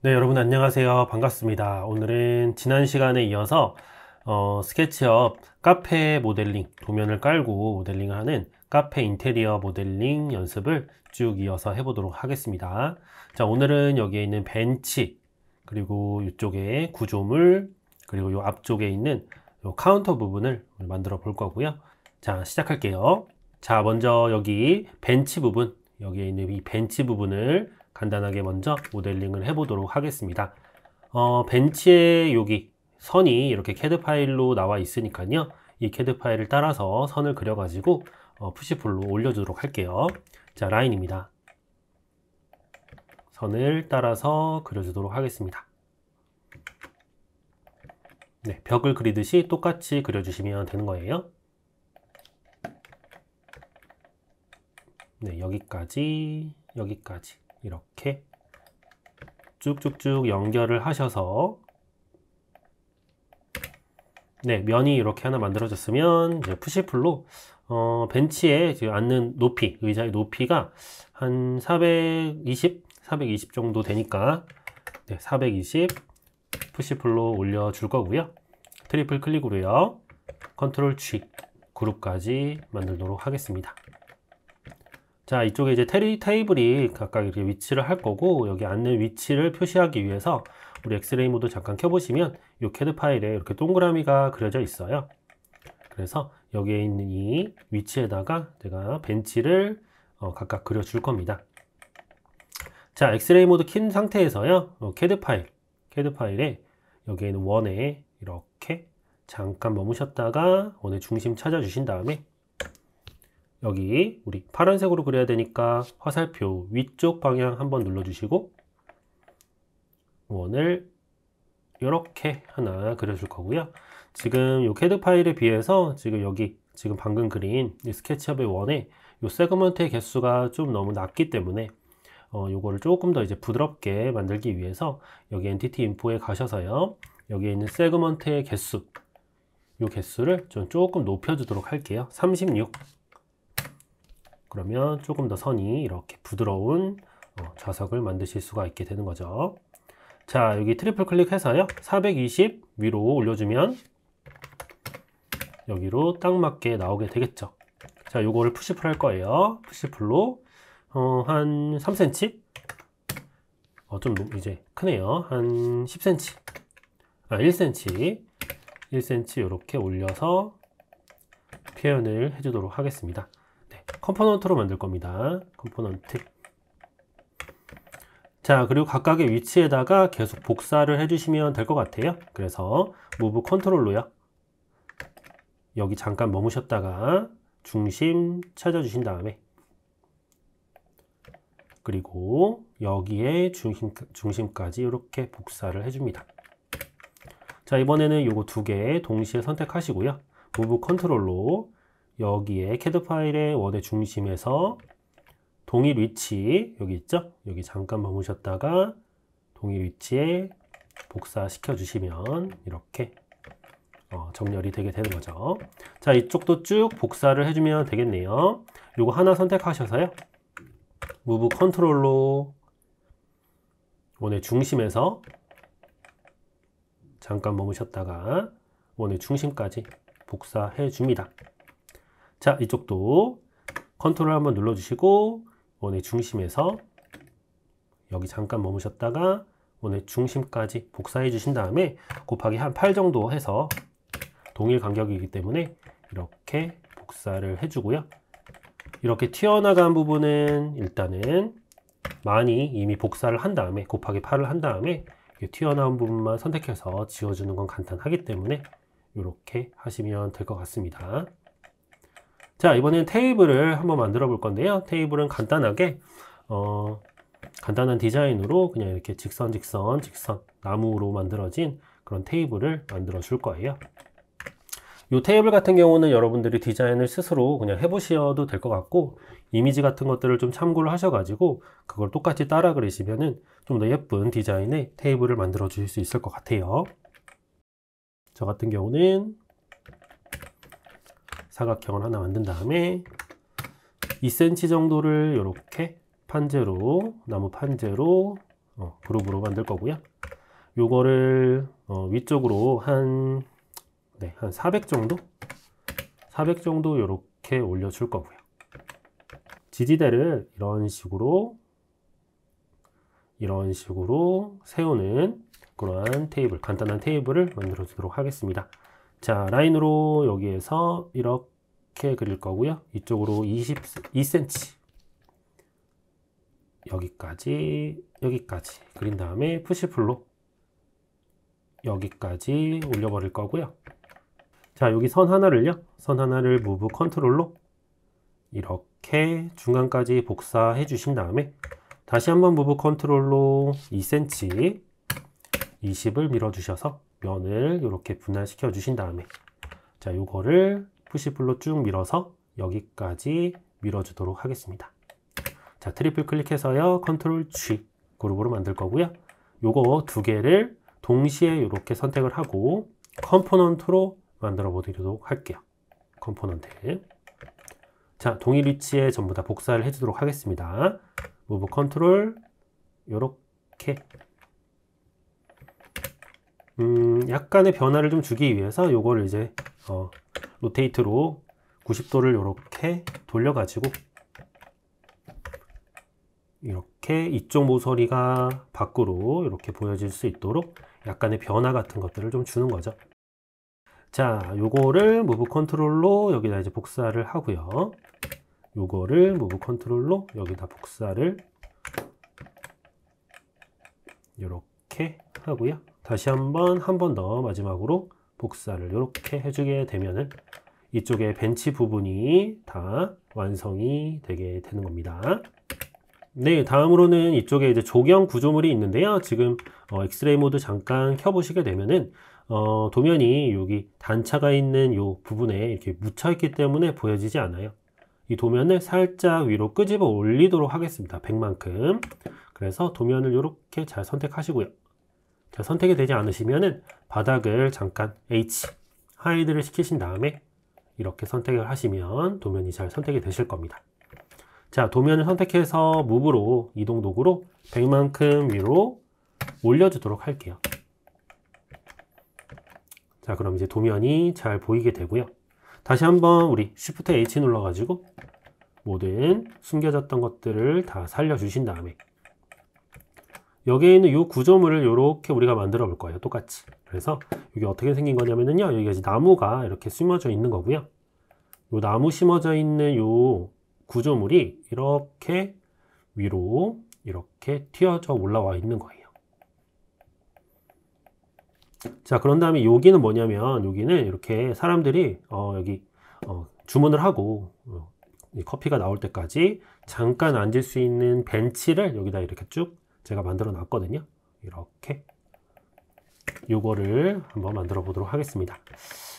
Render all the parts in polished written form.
네, 여러분 안녕하세요. 반갑습니다. 오늘은 지난 시간에 이어서 스케치업 카페 모델링, 도면을 깔고 모델링을 하는 카페 인테리어 모델링 연습을 쭉 이어서 해보도록 하겠습니다. 자, 오늘은 여기에 있는 벤치, 그리고 이쪽에 구조물, 그리고 이 앞쪽에 있는 요 카운터 부분을 만들어 볼 거고요. 자, 시작할게요. 자, 먼저 여기 벤치 부분, 여기에 있는 이 벤치 부분을 간단하게 먼저 모델링을 해보도록 하겠습니다. 벤치에 여기 선이 이렇게 CAD 파일로 나와 있으니까요. 이 CAD 파일을 따라서 선을 그려가지고 푸시풀로 올려주도록 할게요. 자, 라인입니다. 선을 따라서 그려주도록 하겠습니다. 네, 벽을 그리듯이 똑같이 그려주시면 되는 거예요. 네, 여기까지, 여기까지. 이렇게 쭉쭉쭉 연결을 하셔서 네, 면이 이렇게 하나 만들어졌으면 이제 푸시풀로 벤치에 지금 앉는 높이, 의자의 높이가 한 420 정도 되니까 네, 420 푸시풀로 올려줄 거고요. 트리플 클릭으로요. 컨트롤 G 그룹까지 만들도록 하겠습니다. 자, 이쪽에 이제 테이블이 각각 이렇게 위치를 할 거고, 여기 앉는 위치를 표시하기 위해서 우리 엑스레이 모드 잠깐 켜보시면 이 CAD 파일에 이렇게 동그라미가 그려져 있어요. 그래서 여기에 있는 이 위치에다가 제가 벤치를 각각 그려줄 겁니다. 자, 엑스레이 모드 킨 상태에서요, CAD 파일에 여기에 있는 원에 이렇게 잠깐 머무셨다가 원의 중심 찾아주신 다음에 여기 우리 파란색으로 그려야 되니까 화살표 위쪽 방향 한번 눌러주시고 원을 이렇게 하나 그려줄 거고요. 지금 이 CAD 파일에 비해서 지금 방금 그린 이 스케치업의 원에 이 세그먼트의 개수가 좀 너무 낮기 때문에 요거를 조금 더 이제 부드럽게 만들기 위해서 여기 엔티티 인포에 가셔서요. 여기에 있는 세그먼트의 개수, 이 개수를 좀 조금 높여주도록 할게요. 36. 그러면 조금 더 선이 이렇게 부드러운 좌석을 만드실 수가 있게 되는 거죠. 자, 여기 트리플 클릭해서요. 420 위로 올려주면 여기로 딱 맞게 나오게 되겠죠. 자, 요거를 푸시풀 할 거예요. 푸시풀로 한 3cm? 좀 이제 크네요. 한 10cm. 1cm. 1cm 이렇게 올려서 표현을 해주도록 하겠습니다. 컴포넌트로 만들 겁니다. 컴포넌트. 자, 그리고 각각의 위치에다가 계속 복사를 해주시면 될 것 같아요. 그래서 무브 컨트롤로요. 여기 잠깐 머무셨다가 중심 찾아주신 다음에 그리고 여기에 중심까지 이렇게 복사를 해줍니다. 자, 이번에는 요거 두 개 동시에 선택하시고요. 무브 컨트롤로 여기에 CAD 파일의 원의 중심에서 동일 위치, 여기 있죠? 여기 잠깐 머무셨다가 동일 위치에 복사시켜 주시면 이렇게 정렬이 되게 되는 거죠. 자, 이쪽도 쭉 복사를 해주면 되겠네요. 요거 하나 선택하셔서요. 무브 컨트롤로 원의 중심에서 잠깐 머무셨다가 원의 중심까지 복사해 줍니다. 자, 이쪽도 컨트롤 한번 눌러주시고 원의 중심에서 여기 잠깐 머무셨다가 원의 중심까지 복사해 주신 다음에 곱하기 한 8 정도 해서 동일 간격이기 때문에 이렇게 복사를 해주고요. 이렇게 튀어나간 부분은 일단은 많이 이미 복사를 한 다음에 곱하기 8을 한 다음에 튀어나온 부분만 선택해서 지워주는 건 간단하기 때문에 이렇게 하시면 될 것 같습니다. 자, 이번엔 테이블을 한번 만들어 볼 건데요. 테이블은 간단하게 간단한 디자인으로 그냥 이렇게 직선 나무로 만들어진 그런 테이블을 만들어 줄 거예요. 이 테이블 같은 경우는 여러분들이 디자인을 스스로 그냥 해보셔도 될 것 같고, 이미지 같은 것들을 좀 참고를 하셔가지고 그걸 똑같이 따라 그리시면은 좀 더 예쁜 디자인의 테이블을 만들어 주실 수 있을 것 같아요. 저 같은 경우는 사각형을 하나 만든 다음에 2cm 정도를 이렇게 판재로, 나무 판재로 그룹으로 만들 거고요. 요거를 위쪽으로 한 400 정도? 400 정도 이렇게 올려줄 거고요. 지지대를 이런 식으로 세우는 그러한 테이블, 간단한 테이블을 만들어 주도록 하겠습니다. 자, 라인으로 여기에서 이렇게 그릴 거고요. 이쪽으로 22cm 여기까지 그린 다음에 푸시풀로 여기까지 올려버릴 거고요. 자, 여기 선 하나를 무브 컨트롤로 이렇게 중간까지 복사해 주신 다음에 다시 한번 무브 컨트롤로 2cm 20을 밀어 주셔서 면을 이렇게 분할시켜 주신 다음에 자, 요거를 푸시풀로 쭉 밀어서 여기까지 밀어 주도록 하겠습니다. 자, 트리플 클릭해서요, 컨트롤 G 그룹으로 만들 거고요. 요거 두 개를 동시에 이렇게 선택을 하고 컴포넌트로 만들어 보도록 할게요. 컴포넌트. 자, 동일 위치에 전부 다 복사를 해주도록 하겠습니다. 무브 컨트롤 요렇게 약간의 변화를 좀 주기 위해서 요거를 이제 로테이트로 90도를 요렇게 돌려가지고 이렇게 이쪽 모서리가 밖으로 이렇게 보여질 수 있도록 약간의 변화 같은 것들을 좀 주는 거죠. 자, 요거를 무브 컨트롤로 여기다 이제 복사를 하고요. 요거를 무브 컨트롤로 여기다 복사를 이렇게 하고요. 다시 한 번 더 마지막으로 복사를 이렇게 해주게 되면은 이쪽에 벤치 부분이 다 완성이 되게 되는 겁니다. 네, 다음으로는 이쪽에 이제 조경 구조물이 있는데요. 지금 엑스레이 모드 잠깐 켜보시게 되면은 도면이 여기 단차가 있는 이 부분에 이렇게 묻혀 있기 때문에 보여지지 않아요. 이 도면을 살짝 위로 끄집어 올리도록 하겠습니다. 100만큼. 그래서 도면을 이렇게 잘 선택하시고요. 자, 선택이 되지 않으시면은 바닥을 잠깐 H 하이드를 시키신 다음에 이렇게 선택을 하시면 도면이 잘 선택이 되실 겁니다. 자, 도면을 선택해서 무브로 이동 도구로 100만큼 위로 올려주도록 할게요. 자, 그럼 이제 도면이 잘 보이게 되고요. 다시 한번 우리 Shift H 눌러가지고 모든 숨겨졌던 것들을 다 살려주신 다음에 여기에 있는 이 구조물을 이렇게 우리가 만들어 볼 거예요. 똑같이. 그래서 이게 어떻게 생긴 거냐면요. 여기가 이제 나무가 이렇게 심어져 있는 거고요. 이 나무 심어져 있는 이 구조물이 이렇게 위로 이렇게 튀어져 올라와 있는 거예요. 자, 그런 다음에 여기는 뭐냐면 여기는 이렇게 사람들이 여기 주문을 하고 이 커피가 나올 때까지 잠깐 앉을 수 있는 벤치를 여기다 이렇게 쭉 제가 만들어 놨거든요. 이렇게 요거를 한번 만들어 보도록 하겠습니다.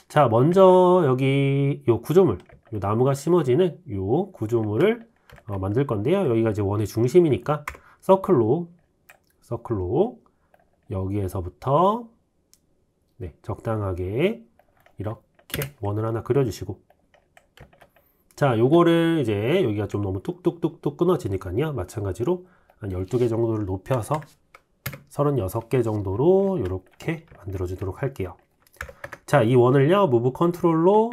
자, 먼저 여기 요 구조물, 요 나무가 심어지는 요 구조물을 만들 건데요. 여기가 이제 원의 중심이니까 서클로 여기에서부터 네, 적당하게 이렇게 원을 하나 그려주시고 자, 요거를 이제 여기가 좀 너무 뚝뚝뚝뚝 끊어지니까요. 마찬가지로 한 12개 정도를 높여서 36개 정도로 이렇게 만들어 주도록 할게요. 자, 이 원을요, 무브 컨트롤로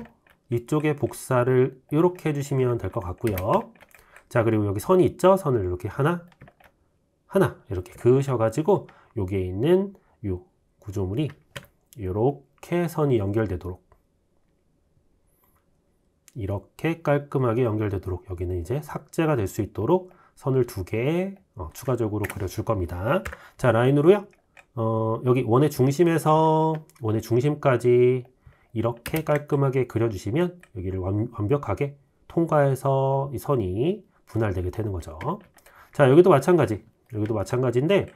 이쪽에 복사를 이렇게 해주시면 될 것 같고요. 자, 그리고 여기 선이 있죠? 선을 이렇게 하나 이렇게 그으셔가지고 여기에 있는 이 구조물이 이렇게 선이 연결되도록 이렇게 깔끔하게 연결되도록 여기는 이제 삭제가 될 수 있도록 선을 2개 추가적으로 그려줄 겁니다. 자, 라인으로요. 여기 원의 중심에서 원의 중심까지 이렇게 깔끔하게 그려주시면 여기를 완벽하게 통과해서 이 선이 분할되게 되는 거죠. 자, 여기도 마찬가지인데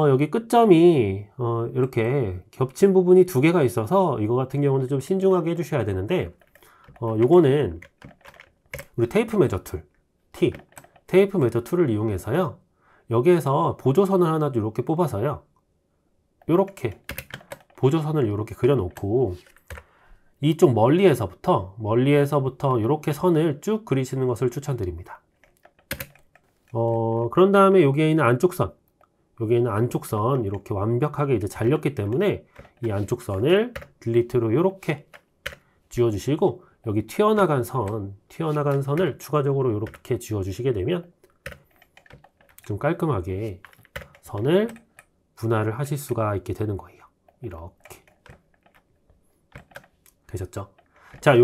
여기 끝점이 이렇게 겹친 부분이 2개가 있어서 이거 같은 경우는 좀 신중하게 해주셔야 되는데 요거는 우리 테이프 메저 툴 테이프 메저 툴을 이용해서요, 여기에서 보조선을 하나 이렇게 뽑아서요, 이렇게 보조선을 이렇게 그려 놓고 이쪽 멀리에서부터 이렇게 선을 쭉 그리시는 것을 추천드립니다. 그런 다음에 여기에 있는 안쪽 선, 여기에는 안쪽 선 이렇게 완벽하게 이제 잘렸기 때문에 이 안쪽 선을 딜리트로 이렇게 지워주시고, 여기 튀어나간 선을 추가적으로 이렇게 지워주시게 되면 좀 깔끔하게 선을 분할을 하실 수가 있게 되는 거예요. 이렇게 되셨죠? 자, 이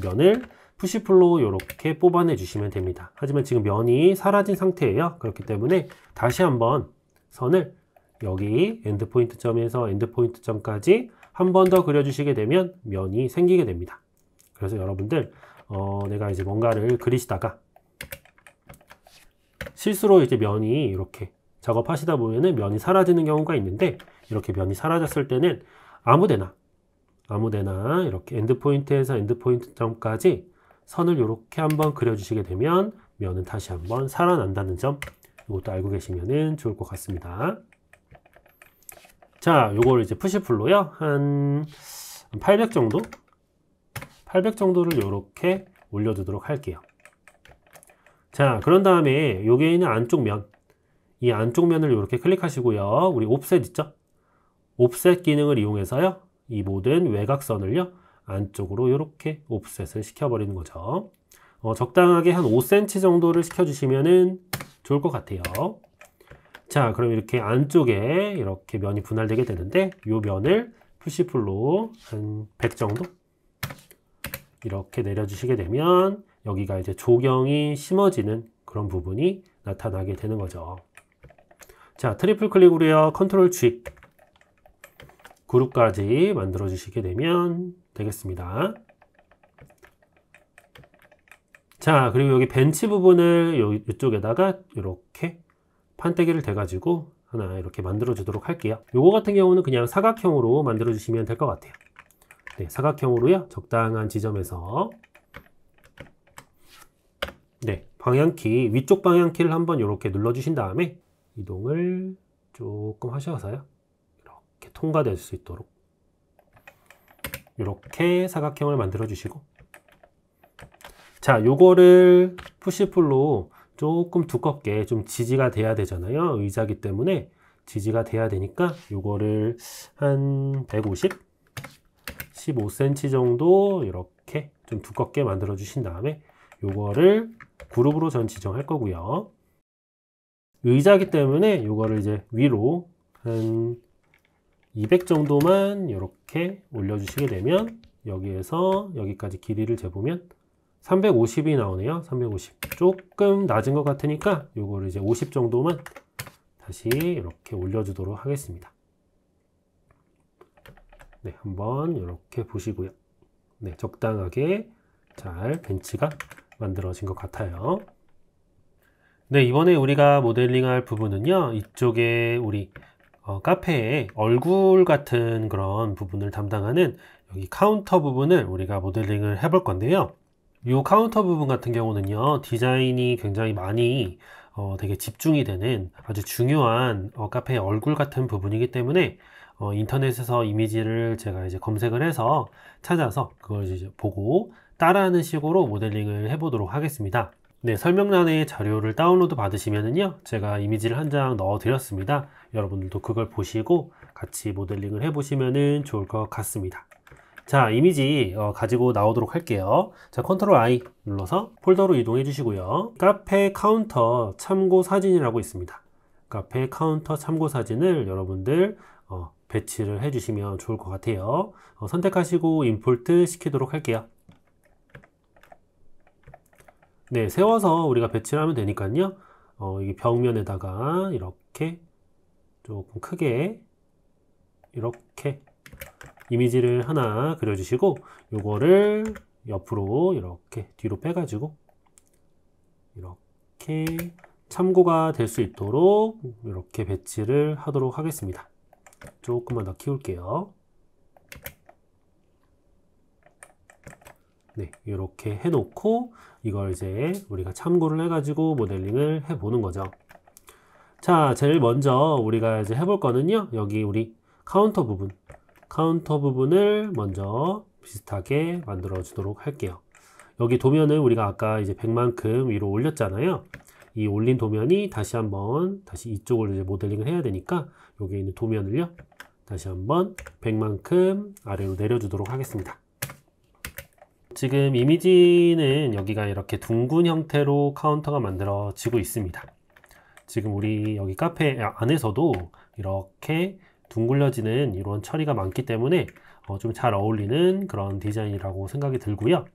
면을 푸시풀로 이렇게 뽑아내 주시면 됩니다. 하지만 지금 면이 사라진 상태예요. 그렇기 때문에 다시 한번 선을 여기 엔드포인트 점에서 엔드포인트 점까지 한 번 더 그려주시게 되면 면이 생기게 됩니다. 그래서 여러분들 내가 이제 뭔가를 그리시다가 실수로 이제 면이 이렇게 작업하시다 보면은 면이 사라지는 경우가 있는데, 이렇게 면이 사라졌을 때는 아무데나 이렇게 엔드포인트에서 엔드포인트 점까지 선을 이렇게 한번 그려주시게 되면 면은 다시 한번 살아난다는 점, 이것도 알고 계시면 좋을 것 같습니다. 자, 요걸 이제 푸시풀로요, 한 800 정도를 이렇게 올려두도록 할게요. 자, 그런 다음에 여기에 있는 안쪽 면, 이 안쪽 면을 이렇게 클릭하시고요. 우리 옵셋 있죠? 옵셋 기능을 이용해서요, 이 모든 외곽선을요, 안쪽으로 이렇게 옵셋을 시켜버리는 거죠. 적당하게 한 5cm 정도를 시켜주시면 좋을 것 같아요. 자, 그럼 이렇게 안쪽에 이렇게 면이 분할되게 되는데, 이 면을 푸시풀로 한 100 정도 이렇게 내려주시게 되면 여기가 이제 조경이 심어지는 그런 부분이 나타나게 되는 거죠. 자, 트리플 클릭으로요, 컨트롤 G 그룹까지 만들어 주시게 되면 되겠습니다. 자, 그리고 여기 벤치 부분을 이쪽에다가 이렇게 판때기를 대가지고 하나 이렇게 만들어 주도록 할게요. 요거 같은 경우는 그냥 사각형으로 만들어 주시면 될 것 같아요. 네, 사각형으로요, 적당한 지점에서 네, 방향키, 위쪽 방향키를 한번 이렇게 눌러 주신 다음에 이동을 조금 하셔서요, 이렇게 통과될 수 있도록 이렇게 사각형을 만들어 주시고, 자, 요거를 푸시풀로 조금 두껍게 좀 지지가 돼야 되잖아요. 의자기 때문에 지지가 돼야 되니까 요거를 한 150, 15cm 정도 이렇게 좀 두껍게 만들어 주신 다음에 요거를 그룹으로 전 지정할 거고요. 의자기 때문에 요거를 이제 위로 한 200 정도만 이렇게 올려주시게 되면 여기에서 여기까지 길이를 재보면 350이 나오네요. 350. 조금 낮은 것 같으니까 요거를 이제 50 정도만 다시 이렇게 올려주도록 하겠습니다. 네, 한번 이렇게 보시고요. 네, 적당하게 잘 벤치가 만들어진 것 같아요. 네, 이번에 우리가 모델링할 부분은요, 이쪽에 우리 카페의 얼굴 같은 그런 부분을 담당하는 여기 카운터 부분을 우리가 모델링을 해볼 건데요. 이 카운터 부분 같은 경우는요, 디자인이 굉장히 많이 되게 집중이 되는 아주 중요한 카페의 얼굴 같은 부분이기 때문에 인터넷에서 이미지를 제가 이제 검색을 해서 찾아서 그걸 이제 보고 따라하는 식으로 모델링을 해보도록 하겠습니다. 네, 설명란에 자료를 다운로드 받으시면은요, 제가 이미지를 한 장 넣어 드렸습니다. 여러분들도 그걸 보시고 같이 모델링을 해보시면 좋을 것 같습니다. 자, 이미지 가지고 나오도록 할게요. 자, 컨트롤 I 눌러서 폴더로 이동해 주시고요. 카페 카운터 참고 사진이라고 있습니다. 카페 카운터 참고 사진을 여러분들 배치를 해 주시면 좋을 것 같아요. 선택하시고 임포트 시키도록 할게요. 네, 세워서 우리가 배치를 하면 되니까요. 이게 벽면에다가 이렇게 조금 크게 이렇게 이미지를 하나 그려주시고, 요거를 옆으로 이렇게 뒤로 빼가지고 이렇게 참고가 될 수 있도록 이렇게 배치를 하도록 하겠습니다. 조금만 더 키울게요. 네, 이렇게 해놓고 이걸 이제 우리가 참고를 해가지고 모델링을 해보는 거죠. 자, 제일 먼저 우리가 이제 해볼 거는요, 여기 우리 카운터 부분을 먼저 비슷하게 만들어 주도록 할게요. 여기 도면을 우리가 아까 이제 100만큼 위로 올렸잖아요. 이 올린 도면이 다시 이쪽으로 이제 모델링을 해야 되니까 여기에 있는 도면을요, 다시 한번 100만큼 아래로 내려주도록 하겠습니다. 지금 이미지는 여기가 이렇게 둥근 형태로 카운터가 만들어지고 있습니다. 지금 우리 여기 카페 안에서도 이렇게 둥글려지는 이런 처리가 많기 때문에 좀 잘 어울리는 그런 디자인이라고 생각이 들고요.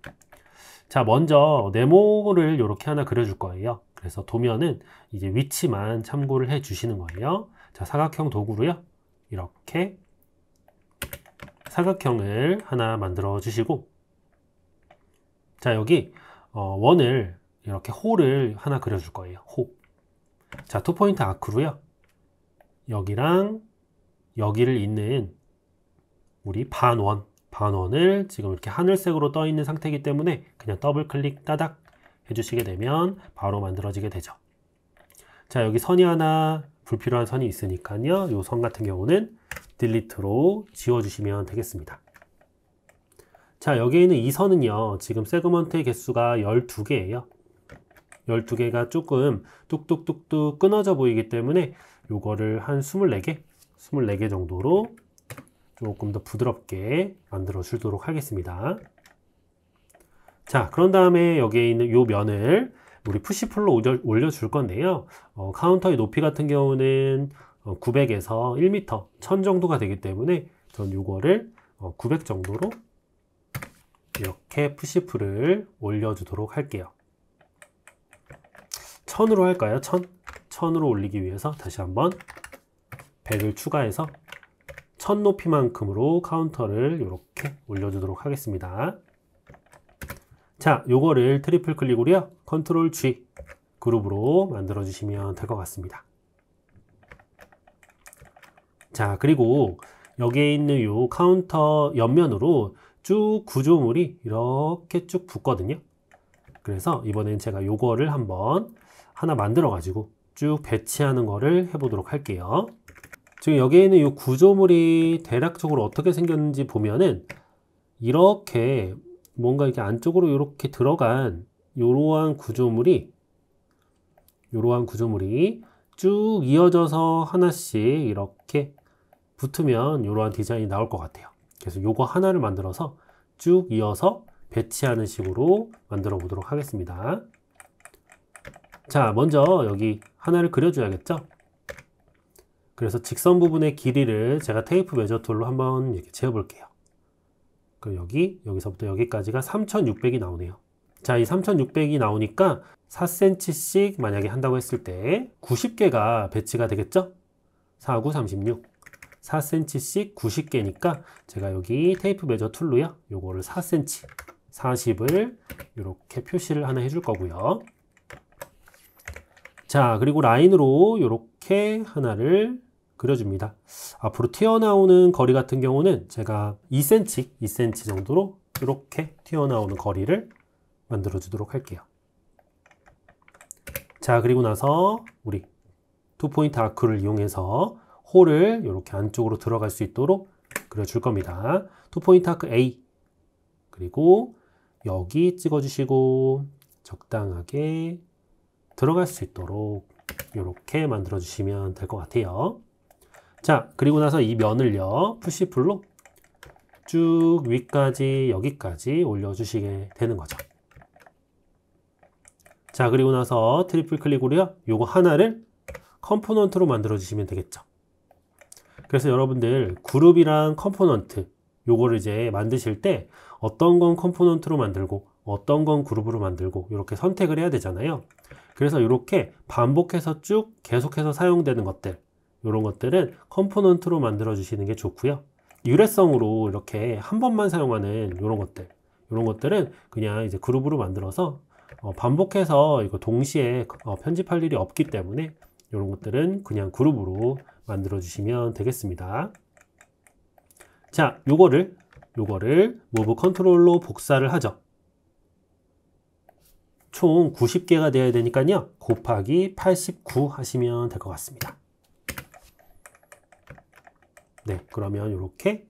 자, 먼저 네모를 이렇게 하나 그려줄 거예요. 그래서 도면은 이제 위치만 참고를 해 주시는 거예요. 자, 사각형 도구로요, 이렇게 사각형을 하나 만들어 주시고, 자, 여기 원을 이렇게 홀을 하나 그려줄 거예요. 호. 자, 투포인트 아크로요, 여기랑 여기를 잇는 우리 반원을 지금 이렇게 하늘색으로 떠 있는 상태이기 때문에 그냥 더블 클릭 따닥 해주시게 되면 바로 만들어지게 되죠. 자, 여기 선이 하나 불필요한 선이 있으니까요, 이 선 같은 경우는 딜리트로 지워주시면 되겠습니다. 자, 여기에 있는 이 선은요, 지금 세그먼트의 개수가 12개예요. 12개가 조금 뚝뚝뚝뚝 끊어져 보이기 때문에 요거를 한 24개 정도로 조금 더 부드럽게 만들어 주도록 하겠습니다. 자, 그런 다음에 여기에 있는 요 면을 우리 푸시풀로 올려줄 건데요. 카운터의 높이 같은 경우는 900에서 1m, 1000 정도가 되기 때문에 전 요거를 900 정도로 이렇게 푸시풀을 올려주도록 할게요. 1000으로 할까요? 1000으로 올리기 위해서 다시 한번 100을 추가해서 1000 높이만큼으로 카운터를 이렇게 올려주도록 하겠습니다. 자, 요거를 트리플 클릭으로요, 컨트롤 G 그룹으로 만들어 주시면 될 것 같습니다. 자, 그리고 여기에 있는 요 카운터 옆면으로 쭉 구조물이 이렇게 쭉 붙거든요. 그래서 이번엔 제가 요거를 한번 하나 만들어 가지고 쭉 배치하는 거를 해보도록 할게요. 지금 여기에 있는 이 구조물이 대략적으로 어떻게 생겼는지 보면은 이렇게 뭔가 이렇게 안쪽으로 이렇게 들어간 이러한 구조물이 쭉 이어져서 하나씩 이렇게 붙으면 이러한 디자인이 나올 것 같아요. 그래서 요거 하나를 만들어서 쭉 이어서 배치하는 식으로 만들어 보도록 하겠습니다. 자, 먼저 여기 하나를 그려줘야겠죠? 그래서 직선 부분의 길이를 제가 테이프 메저 툴로 한번 이렇게 재어볼게요. 그럼 여기서부터 여기까지가 3600이 나오네요. 자, 이 3600이 나오니까 4cm씩 만약에 한다고 했을 때 90개가 배치가 되겠죠? 4, 9, 36. 4cm씩 90개니까 제가 여기 테이프 메저 툴로요, 요거를 4cm, 40을 이렇게 표시를 하나 해줄 거고요. 자, 그리고 라인으로 이렇게 하나를 그려줍니다. 앞으로 튀어나오는 거리 같은 경우는 제가 2cm 정도로 이렇게 튀어나오는 거리를 만들어 주도록 할게요. 자, 그리고 나서 우리 투포인트 아크를 이용해서 홀을 이렇게 안쪽으로 들어갈 수 있도록 그려줄 겁니다. 투포인트 아크 A, 그리고 여기 찍어주시고 적당하게 들어갈 수 있도록 이렇게 만들어 주시면 될 것 같아요. 자, 그리고 나서 이 면을요, 푸시풀로 쭉 위까지 여기까지 올려주시게 되는 거죠. 자, 그리고 나서 트리플 클릭으로요, 요거 하나를 컴포넌트로 만들어 주시면 되겠죠. 그래서 여러분들 그룹이랑 컴포넌트 요거를 이제 만드실 때 어떤 건 컴포넌트로 만들고 어떤 건 그룹으로 만들고 이렇게 선택을 해야 되잖아요. 그래서 이렇게 반복해서 쭉 계속해서 사용되는 것들, 이런 것들은 컴포넌트로 만들어 주시는 게 좋고요. 유래성으로 이렇게 한 번만 사용하는 이런 것들은 그냥 이제 그룹으로 만들어서 반복해서 이거 동시에 편집할 일이 없기 때문에 이런 것들은 그냥 그룹으로 만들어 주시면 되겠습니다. 자, 요거를 무브 컨트롤로 복사를 하죠. 총 90개가 되어야 되니까요, 곱하기 89 하시면 될 것 같습니다. 네, 그러면 이렇게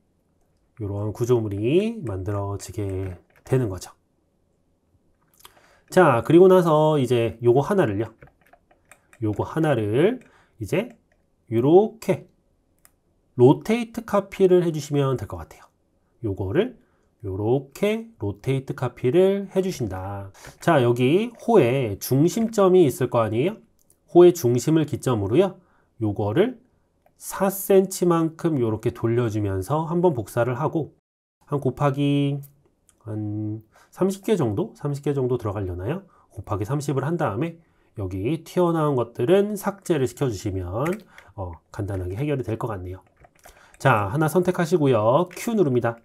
이러한 구조물이 만들어지게 되는 거죠. 자, 그리고 나서 이제 요거 하나를요, 요거 하나를 이제 이렇게 로테이트 카피를 해주시면 될 것 같아요. 요거를 요렇게 로테이트 카피를 해주신다. 자, 여기 호에 중심점이 있을 거 아니에요? 호의 중심을 기점으로요. 요거를 4cm만큼 요렇게 돌려주면서 한번 복사를 하고 한 곱하기 한 30개 정도 들어가려나요? 곱하기 30을 한 다음에 여기 튀어나온 것들은 삭제를 시켜주시면 간단하게 해결이 될 것 같네요. 자, 하나 선택하시고요. Q 누릅니다.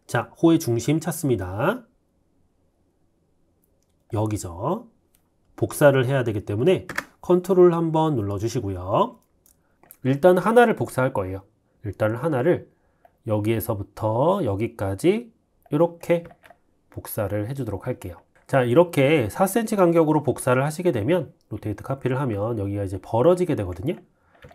자, 호의 중심 찾습니다. 여기죠. 복사를 해야 되기 때문에 컨트롤 한번 눌러주시고요. 일단 하나를 복사할 거예요. 일단 하나를 여기에서부터 여기까지 이렇게 복사를 해주도록 할게요. 자, 이렇게 4cm 간격으로 복사를 하시게 되면 로테이트 카피를 하면 여기가 이제 벌어지게 되거든요.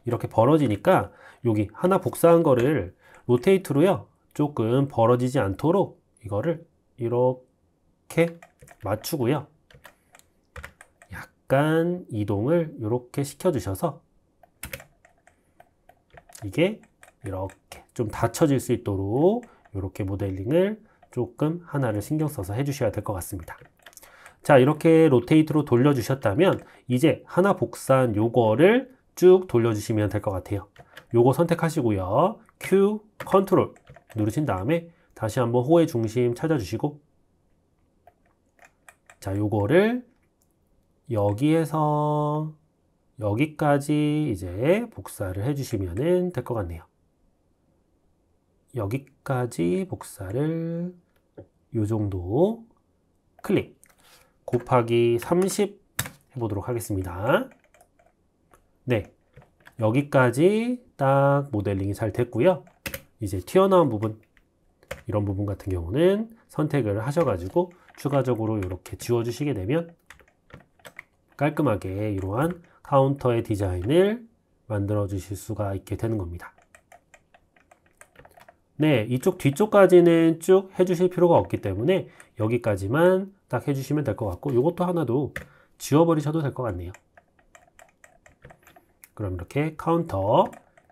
이렇게 벌어지니까 여기 하나 복사한 거를 로테이트로요. 조금 벌어지지 않도록 이거를 이렇게 맞추고요. 약간 이동을 이렇게 시켜주셔서 이게 이렇게 좀 닫혀질 수 있도록 이렇게 모델링을 조금 하나를 신경 써서 해주셔야 될 것 같습니다. 자, 이렇게 로테이트로 돌려주셨다면 이제 하나 복사한 요거를 쭉 돌려주시면 될 것 같아요. 요거 선택하시고요. Q, 컨트롤 누르신 다음에 다시 한번 호의 중심 찾아주시고 자, 요거를 여기에서 여기까지 이제 복사를 해주시면 될 것 같네요. 여기까지 복사를 요 정도 클릭 곱하기 30 해보도록 하겠습니다. 네, 여기까지 딱 모델링이 잘 됐고요. 이제 튀어나온 부분, 이런 부분 같은 경우는 선택을 하셔가지고 추가적으로 이렇게 지워주시게 되면 깔끔하게 이러한 카운터의 디자인을 만들어 주실 수가 있게 되는 겁니다. 네, 이쪽 뒤쪽까지는 쭉 해주실 필요가 없기 때문에 여기까지만 딱 해주시면 될 것 같고 이것도 하나도 지워버리셔도 될 것 같네요. 그럼 이렇게 카운터,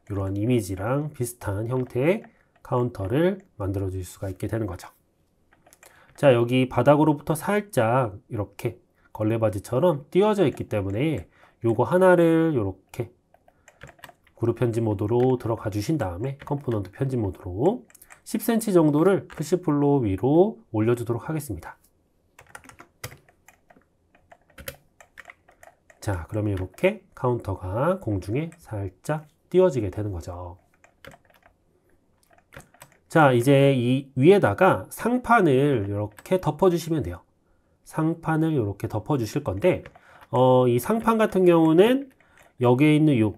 이런 이미지랑 비슷한 형태의 카운터를 만들어 줄 수가 있게 되는 거죠. 자, 여기 바닥으로부터 살짝 이렇게 걸레바지처럼 띄워져 있기 때문에 요거 하나를 이렇게 그룹 편집 모드로 들어가 주신 다음에 컴포넌트 편집 모드로 10cm 정도를 푸시풀로 위로 올려주도록 하겠습니다. 자, 그러면 이렇게 카운터가 공중에 살짝 띄워지게 되는 거죠. 자, 이제 이 위에다가 상판을 이렇게 덮어주시면 돼요. 상판을 이렇게 덮어주실 건데 이 상판 같은 경우는 여기에 있는 요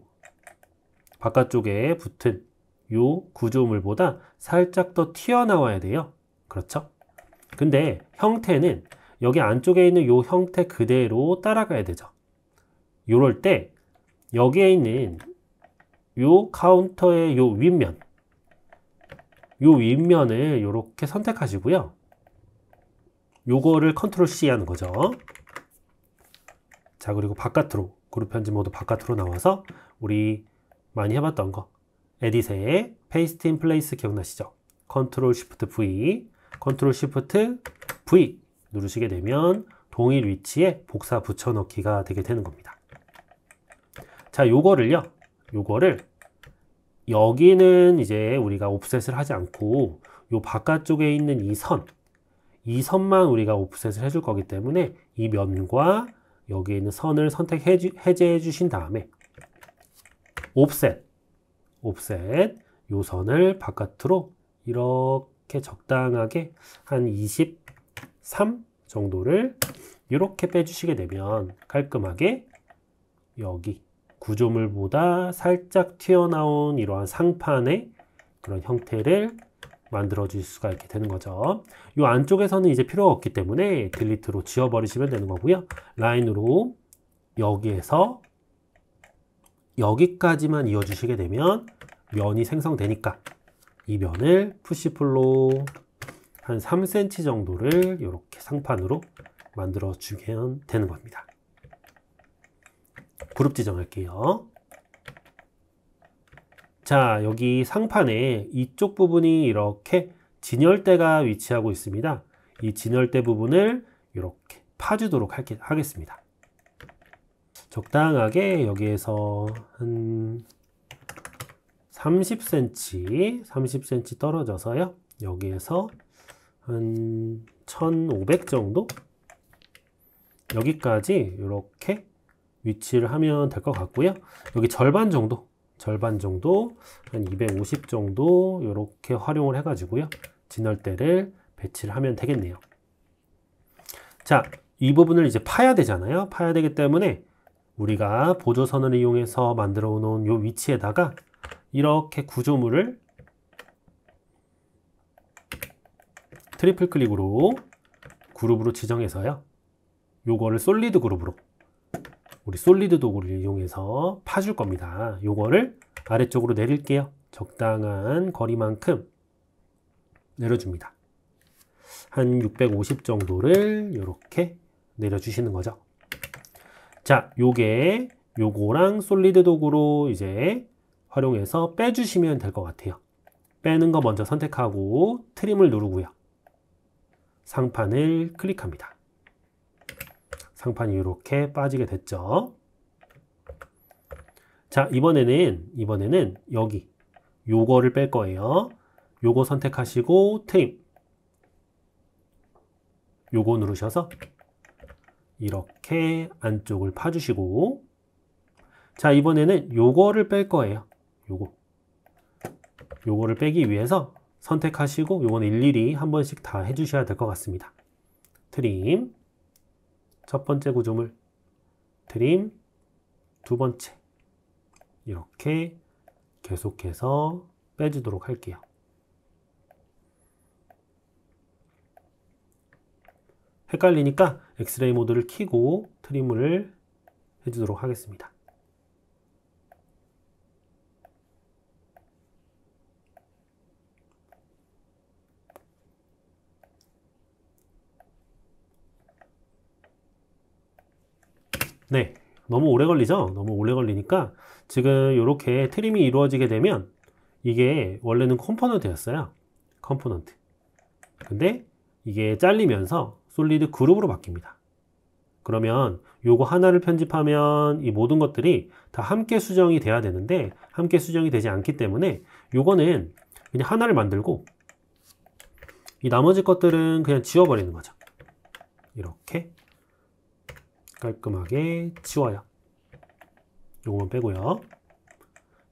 바깥쪽에 붙은 요 구조물보다 살짝 더 튀어나와야 돼요. 그렇죠? 근데 형태는 여기 안쪽에 있는 요 형태 그대로 따라가야 되죠. 요럴 때 여기에 있는 요 카운터의 요 윗면, 요 윗면을 이렇게 선택하시고요. 요거를 컨트롤 C 하는 거죠. 자, 그리고 바깥으로 그룹 편집 모드 바깥으로 나와서 우리 많이 해봤던 거 에딧의 페이스트 인 플레이스 기억나시죠? 컨트롤 쉬프트 V, 컨트롤 쉬프트 V 누르시게 되면 동일 위치에 복사 붙여넣기가 되게 되는 겁니다. 자, 요거를 여기는 이제 우리가 옵셋을 하지 않고 요 바깥쪽에 있는 이 선만 우리가 옵셋을 해줄 거기 때문에 이 면과 여기에 있는 선을 해제해 주신 다음에 옵셋 요 선을 바깥으로 이렇게 적당하게 한 23 정도를 이렇게 빼주시게 되면 깔끔하게 여기 구조물보다 살짝 튀어나온 이러한 상판의 그런 형태를 만들어 줄 수가 있게 되는 거죠. 이 안쪽에서는 이제 필요가 없기 때문에 딜리트로 지워버리시면 되는 거고요. 라인으로 여기에서 여기까지만 이어주시게 되면 면이 생성되니까 이 면을 푸시풀로 한 3cm 정도를 이렇게 상판으로 만들어 주면 되는 겁니다. 그룹 지정할게요. 자, 여기 상판에 이쪽 부분이 이렇게 진열대가 위치하고 있습니다. 이 진열대 부분을 이렇게 파주도록 하겠습니다. 적당하게 여기에서 한 30cm 떨어져서요. 여기에서 한 1500 정도? 여기까지 이렇게 위치를 하면 될 것 같고요. 여기 절반 정도 한 250 정도 이렇게 활용을 해가지고요. 진열대를 배치를 하면 되겠네요. 자, 이 부분을 이제 파야 되잖아요. 파야 되기 때문에 우리가 보조선을 이용해서 만들어 놓은 이 위치에다가 이렇게 구조물을 트리플 클릭으로 그룹으로 지정해서요. 요거를 솔리드 그룹으로 우리 솔리드 도구를 이용해서 파줄 겁니다. 요거를 아래쪽으로 내릴게요. 적당한 거리만큼 내려줍니다. 한 650 정도를 이렇게 내려주시는 거죠. 자, 요거랑 솔리드 도구로 이제 활용해서 빼주시면 될 것 같아요. 빼는 거 먼저 선택하고 트림을 누르고요. 상판을 클릭합니다. 상판이 이렇게 빠지게 됐죠. 자, 이번에는 여기 요거를 뺄 거예요. 요거 선택하시고 트림 요거 누르셔서 이렇게 안쪽을 파주시고, 자, 이번에는 요거를 뺄 거예요. 요거를 빼기 위해서 선택하시고 요거는 일일이 한 번씩 다 해주셔야 될 것 같습니다. 트림 첫 번째 구조물, 트림 두 번째, 이렇게 계속해서 빼주도록 할게요. 헷갈리니까 엑스레이 모드를 켜고 트림을 해주도록 하겠습니다. 네, 너무 오래 걸리죠? 너무 오래 걸리니까 지금 이렇게 트림이 이루어지게 되면 이게 원래는 컴포넌트였어요. 컴포넌트. 근데 이게 잘리면서 솔리드 그룹으로 바뀝니다. 그러면 요거 하나를 편집하면 이 모든 것들이 다 함께 수정이 돼야 되는데 함께 수정이 되지 않기 때문에 요거는 그냥 하나를 만들고 이 나머지 것들은 그냥 지워버리는 거죠. 이렇게 깔끔하게 지워요. 요거만 빼고요.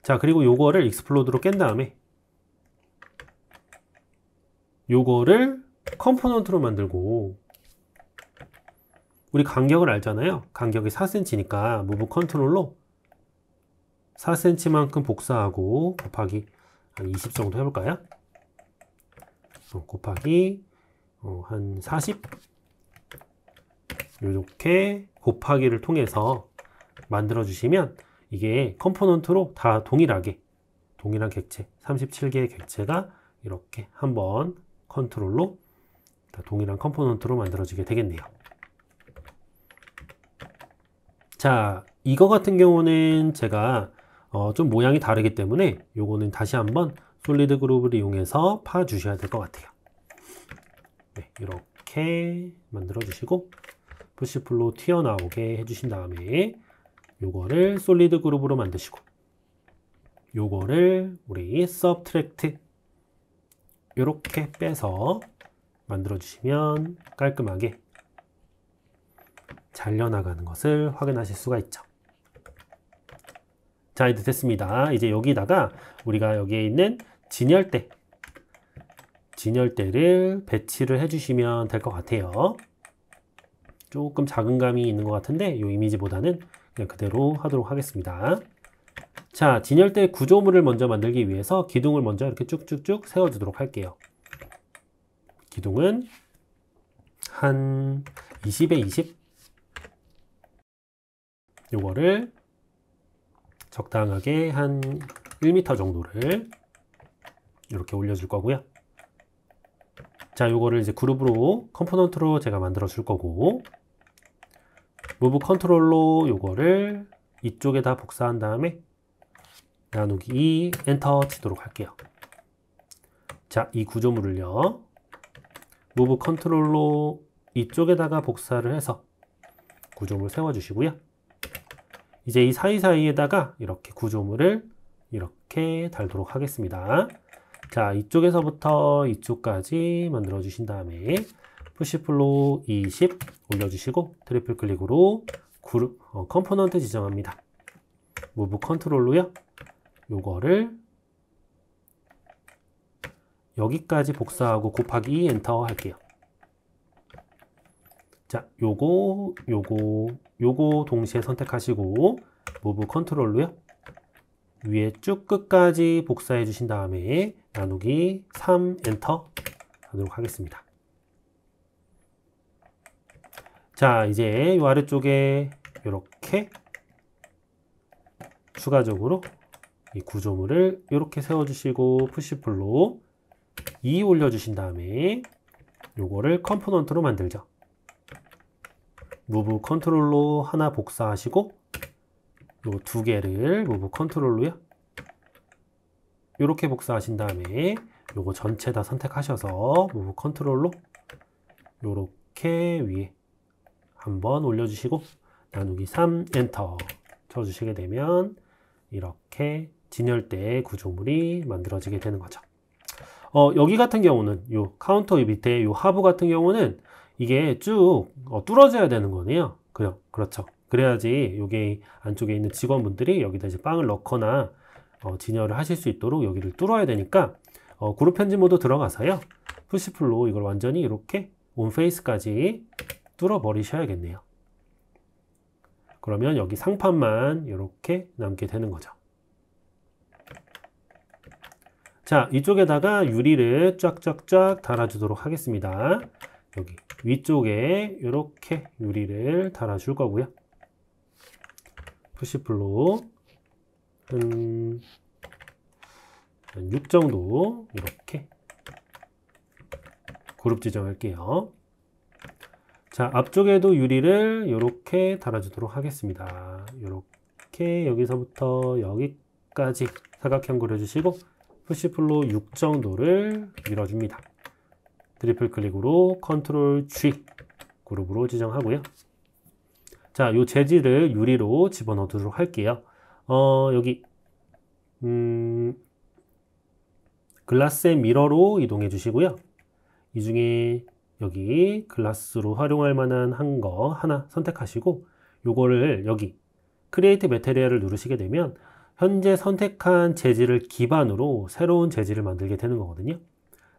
자, 그리고 요거를 익스플로드로 깬 다음에 요거를 컴포넌트로 만들고, 우리 간격을 알잖아요. 간격이 4cm니까 무브 컨트롤로 4cm만큼 복사하고 곱하기 한 20 정도 해볼까요? 곱하기 한 40, 이렇게 곱하기를 통해서 만들어 주시면 이게 컴포넌트로 다 동일한 객체 37개의 객체가 이렇게 한번 컨트롤로 다 동일한 컴포넌트로 만들어지게 되겠네요. 자, 이거 같은 경우는 제가 좀 모양이 다르기 때문에 요거는 다시 한번 솔리드 그룹을 이용해서 파 주셔야 될 것 같아요. 네, 이렇게 만들어 주시고 푸시플로 튀어나오게 해주신 다음에 요거를 솔리드 그룹으로 만드시고 요거를 우리 서브트랙트 요렇게 빼서 만들어 주시면 깔끔하게 잘려나가는 것을 확인하실 수가 있죠. 자, 이제 됐습니다. 이제 여기다가 우리가 여기에 있는 진열대를 배치를 해주시면 될 것 같아요. 조금 작은 감이 있는 것 같은데 이 이미지보다는 그냥 그대로 하도록 하겠습니다. 자, 진열대 구조물을 먼저 만들기 위해서 기둥을 먼저 이렇게 쭉쭉쭉 세워주도록 할게요. 기둥은 한 20에 20 요거를 적당하게 한 1m 정도를 이렇게 올려줄 거고요. 자, 요거를 이제 그룹으로 컴포넌트로 제가 만들어 줄 거고 무브 컨트롤로 요거를 이쪽에다 복사한 다음에 나누기 2 엔터 치도록 할게요. 자, 이 구조물을요. 무브 컨트롤로 이쪽에다가 복사를 해서 구조물 세워주시고요. 이제 이 사이사이에다가 이렇게 구조물을 이렇게 달도록 하겠습니다. 자, 이쪽에서부터 이쪽까지 만들어 주신 다음에 푸시플로 20 올려주시고 트리플 클릭으로 컴포넌트 지정합니다. 무브 컨트롤로요. 요거를 여기까지 복사하고 곱하기 2 엔터 할게요. 자, 요거 동시에 선택하시고 무브 컨트롤로요. 위에 쭉 끝까지 복사해 주신 다음에 나누기 3 엔터 하도록 하겠습니다. 자, 이제 이 아래쪽에 이렇게 추가적으로 이 구조물을 이렇게 세워주시고 푸시플로 2 올려주신 다음에 요거를 컴포넌트로 만들죠. 무브 컨트롤로 하나 복사하시고 요 두 개를 무브 컨트롤로요. 이렇게 복사하신 다음에 요거 전체 다 선택하셔서 무브 컨트롤로 요렇게 위에 한번 올려주시고 나누기 3 엔터 쳐주시게 되면 이렇게 진열대 구조물이 만들어지게 되는 거죠. 여기 같은 경우는 요 카운터 밑에 요 하부 같은 경우는 이게 쭉 뚫어져야 되는 거네요. 그렇죠. 그래야지 여기 안쪽에 있는 직원분들이 여기다 이제 빵을 넣거나 진열을 하실 수 있도록 여기를 뚫어야 되니까 그룹 편집 모드 들어가서요. 푸시플로 이걸 완전히 이렇게 온페이스까지 뚫어 버리셔야겠네요. 그러면 여기 상판만 이렇게 남게 되는 거죠. 자, 이쪽에다가 유리를 쫙쫙쫙 달아주도록 하겠습니다. 여기 위쪽에 이렇게 유리를 달아줄 거고요. 푸시플로 한 6 정도 이렇게 그룹 지정할게요. 자, 앞쪽에도 유리를 이렇게 달아주도록 하겠습니다. 이렇게 여기서부터 여기까지 사각형 그려주시고 푸시플로 6 정도를 밀어줍니다. 트리플 클릭으로 컨트롤 G 그룹으로 지정하고요. 자, 요 재질을 유리로 집어넣도록 할게요. 여기 글라스 앤 미러로 이동해 주시고요. 이 중에 여기 글라스로 활용할 만한 한 거 하나 선택하시고 요거를 여기 크리에이트 매테리얼을 누르시게 되면 현재 선택한 재질을 기반으로 새로운 재질을 만들게 되는 거거든요.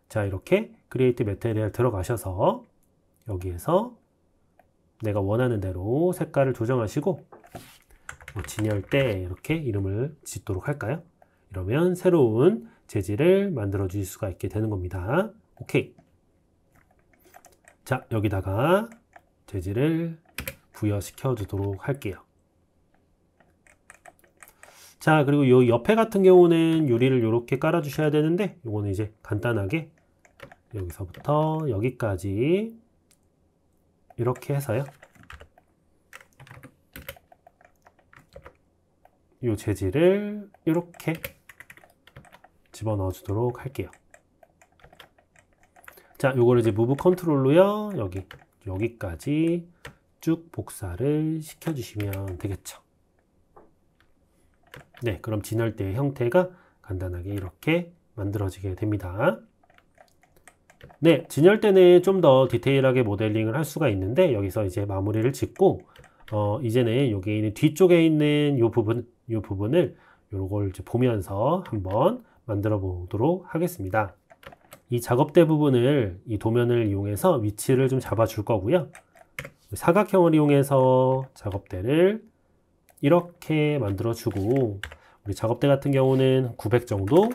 자, 이렇게 크리에이트 매테리얼 들어가셔서 여기에서 내가 원하는 대로 색깔을 조정하시고 진열대 이렇게 이름을 짓도록 할까요? 이러면 새로운 재질을 만들어 주실 수가 있게 되는 겁니다. 오케이. 자, 여기다가 재질을 부여시켜 주도록 할게요. 자, 그리고 요 옆에 같은 경우는 유리를 이렇게 깔아 주셔야 되는데 요거는 이제 간단하게 여기서부터 여기까지 이렇게 해서요. 요 재질을 이렇게 집어넣어 주도록 할게요. 자, 요거를 이제 무브 컨트롤로요. 여기까지 쭉 복사를 시켜 주시면 되겠죠. 네, 그럼 진열대의 형태가 간단하게 이렇게 만들어지게 됩니다. 네, 진열대는 좀 더 디테일하게 모델링을 할 수가 있는데 여기서 이제 마무리를 짓고 이제는 여기 있는 뒤쪽에 있는 요 부분을 요걸 이제 보면서 한번 만들어 보도록 하겠습니다. 이 작업대 부분을 이 도면을 이용해서 위치를 좀 잡아 줄 거고요. 사각형을 이용해서 작업대를 이렇게 만들어 주고 우리 작업대 같은 경우는 900 정도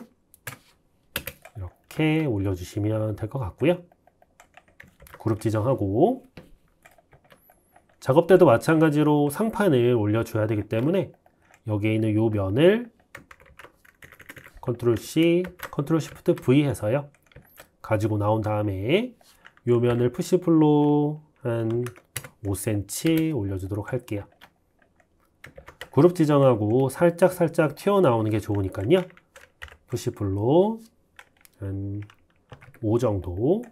이렇게 올려주시면 될 것 같고요. 그룹 지정하고 작업대도 마찬가지로 상판을 올려줘야 되기 때문에 여기에 있는 요 면을 컨트롤 C, 컨트롤 Shift V 해서요. 가지고 나온 다음에 요 면을 푸시플로 한 5cm 올려주도록 할게요. 그룹 지정하고 살짝 튀어나오는 게 좋으니까요. 푸시풀로 한 5 정도,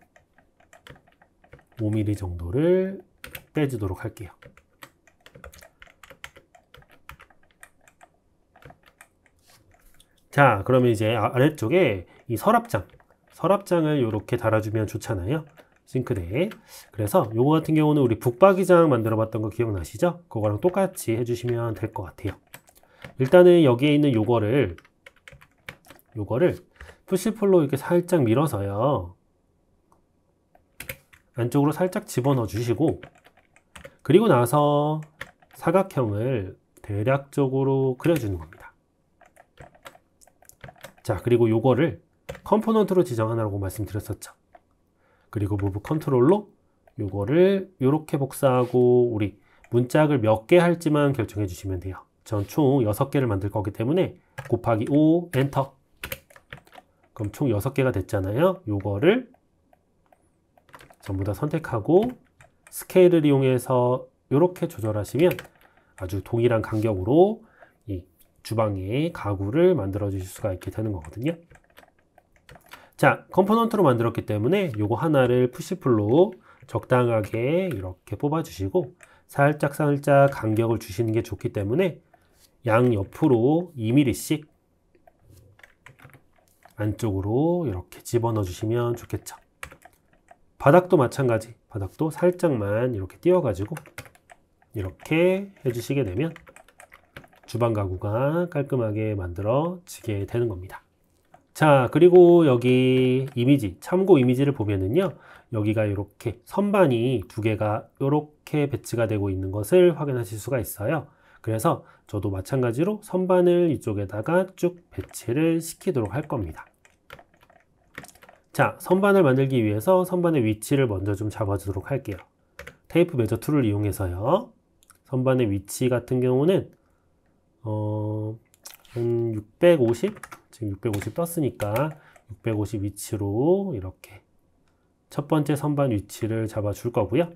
5mm 정도를 빼주도록 할게요. 자, 그러면 이제 아래쪽에 이 서랍장을 이렇게 달아주면 좋잖아요. 싱크대에. 그래서 요거 같은 경우는 우리 북박이장 만들어 봤던 거 기억나시죠? 그거랑 똑같이 해주시면 될 것 같아요. 일단은 여기에 있는 요거를 푸시풀로 이렇게 살짝 밀어서요. 안쪽으로 살짝 집어넣어 주시고, 그리고 나서 사각형을 대략적으로 그려주는 겁니다. 자, 그리고 요거를 컴포넌트로 지정하라고 말씀드렸었죠. 그리고 무브 컨트롤로 요거를 요렇게 복사하고 우리 문짝을 몇 개 할지만 결정해 주시면 돼요. 전 총 6개를 만들 거기 때문에 곱하기 5 엔터. 그럼 총 6개가 됐잖아요. 요거를 전부 다 선택하고 스케일을 이용해서 이렇게 조절하시면 아주 동일한 간격으로 이 주방에 가구를 만들어 주실 수가 있게 되는 거거든요. 자, 컴포넌트로 만들었기 때문에 요거 하나를 푸시풀로 적당하게 이렇게 뽑아 주시고 살짝 간격을 주시는 게 좋기 때문에 양 옆으로 2mm씩 안쪽으로 이렇게 집어넣어 주시면 좋겠죠. 바닥도 마찬가지. 바닥도 살짝만 이렇게 띄워가지고 이렇게 해주시게 되면 주방 가구가 깔끔하게 만들어지게 되는 겁니다. 자, 그리고 여기 이미지, 참고 이미지를 보면은요, 여기가 이렇게 선반이 2개가 이렇게 배치가 되고 있는 것을 확인하실 수가 있어요. 그래서 저도 마찬가지로 선반을 이쪽에다가 쭉 배치를 시키도록 할 겁니다. 자, 선반을 만들기 위해서 선반의 위치를 먼저 좀 잡아주도록 할게요. 테이프 메저 툴을 이용해서요. 선반의 위치 같은 경우는 한 650? 지금 650 떴으니까 650 위치로 이렇게 첫 번째 선반 위치를 잡아줄 거고요.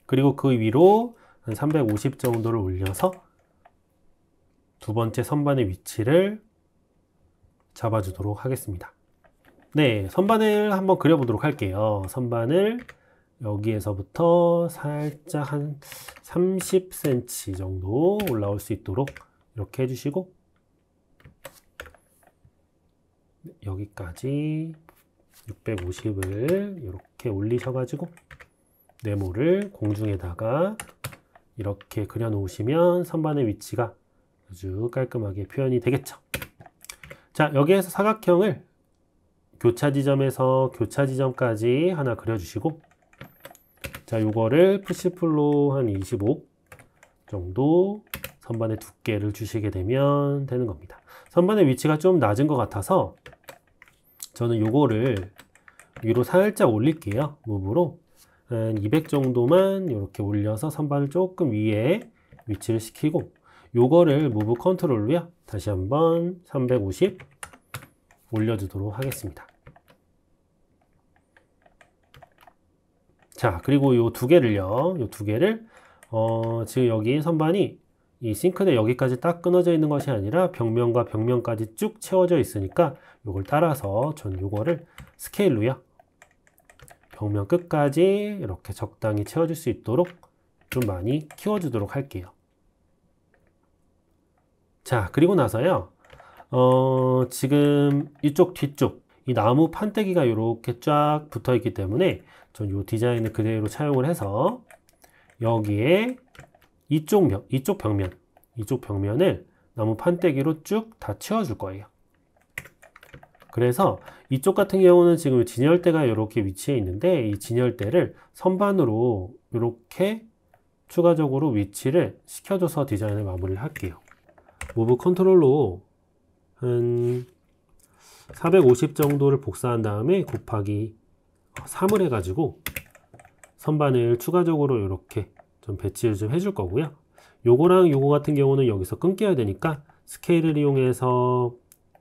그리고 그 위로 한 350 정도를 올려서 두 번째 선반의 위치를 잡아주도록 하겠습니다. 네, 선반을 한번 그려보도록 할게요. 선반을 여기에서부터 살짝 한 30cm 정도 올라올 수 있도록 이렇게 해주시고 여기까지 650을 이렇게 올리셔가지고 네모를 공중에다가 이렇게 그려 놓으시면 선반의 위치가 아주 깔끔하게 표현이 되겠죠. 자, 여기에서 사각형을 교차 지점에서 교차 지점까지 하나 그려주시고, 자, 요거를 푸시풀로 한 25 정도 선반의 두께를 주시게 되면 되는 겁니다. 선반의 위치가 좀 낮은 것 같아서 저는 요거를 위로 살짝 올릴게요. 무브로 한 200 정도만 이렇게 올려서 선반을 조금 위에 위치를 시키고, 요거를 무브 컨트롤로요, 다시 한번 350 올려주도록 하겠습니다. 자, 그리고 요 두 개를요, 요 두 개를 지금 여기 선반이 이 싱크대 여기까지 딱 끊어져 있는 것이 아니라 벽면과 벽면까지 쭉 채워져 있으니까 요걸 따라서 전 요거를 스케일로요, 벽면 끝까지 이렇게 적당히 채워줄 수 있도록 좀 많이 키워주도록 할게요. 자, 그리고 나서요, 지금 이쪽 뒤쪽 이 나무 판때기가 이렇게 쫙 붙어 있기 때문에 전 이 디자인을 그대로 차용을 해서 여기에 이쪽 벽면을 나무 판때기로 쭉 다 채워줄 거예요. 그래서 이쪽 같은 경우는 지금 진열대가 이렇게 위치해 있는데 이 진열대를 선반으로 이렇게 추가적으로 위치를 시켜줘서 디자인을 마무리를 할게요. 무브 컨트롤로 한 450 정도를 복사한 다음에 곱하기 3을 해가지고 선반을 추가적으로 이렇게 좀 배치를 좀 해줄 거고요. 요거랑 요거 같은 경우는 여기서 끊겨야 되니까 스케일을 이용해서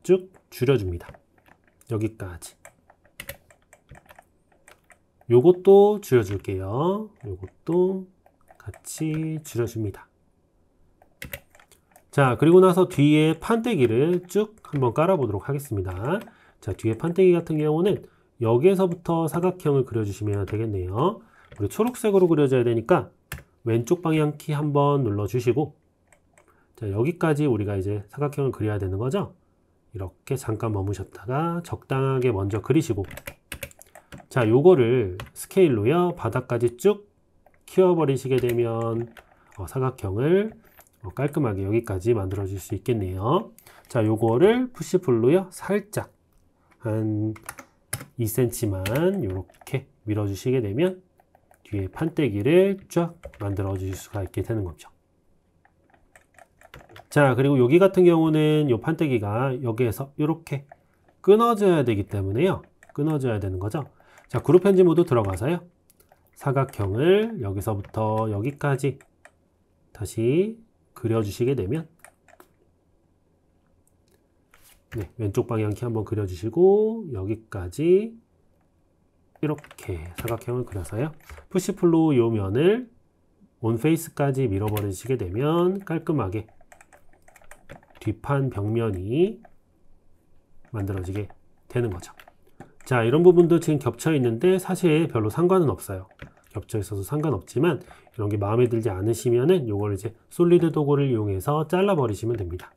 쭉 줄여줍니다. 여기까지. 요것도 줄여줄게요. 요것도 같이 줄여줍니다. 자, 그리고 나서 뒤에 판때기를 쭉 한번 깔아 보도록 하겠습니다. 자, 뒤에 판때기 같은 경우는 여기에서부터 사각형을 그려주시면 되겠네요. 우리 초록색으로 그려줘야 되니까 왼쪽 방향 키 한번 눌러주시고, 자, 여기까지 우리가 이제 사각형을 그려야 되는 거죠. 이렇게 잠깐 머무셨다가 적당하게 먼저 그리시고, 자, 요거를 스케일로요 바닥까지 쭉 키워버리시게 되면 사각형을 깔끔하게 여기까지 만들어 줄 수 있겠네요. 자, 요거를 푸시풀로요 살짝 한 2cm만 이렇게 밀어 주시게 되면 뒤에 판때기를 쫙 만들어 주실 수가 있게 되는 거죠. 자, 그리고 여기 같은 경우는 이 판때기가 여기에서 이렇게 끊어져야 되기 때문에요. 끊어져야 되는 거죠. 자, 그룹 편집 모드 들어가서요. 사각형을 여기서부터 여기까지 다시 그려주시게 되면, 네, 왼쪽 방향 키 한번 그려주시고 여기까지 이렇게 사각형을 그려서요. 푸시풀로 요 면을 온페이스까지 밀어버리시게 되면 깔끔하게 뒷판 벽면이 만들어지게 되는 거죠. 자, 이런 부분도 지금 겹쳐 있는데 사실 별로 상관은 없어요. 겹쳐 있어서 상관없지만 이런 게 마음에 들지 않으시면은 요걸 이제 솔리드 도구를 이용해서 잘라 버리시면 됩니다.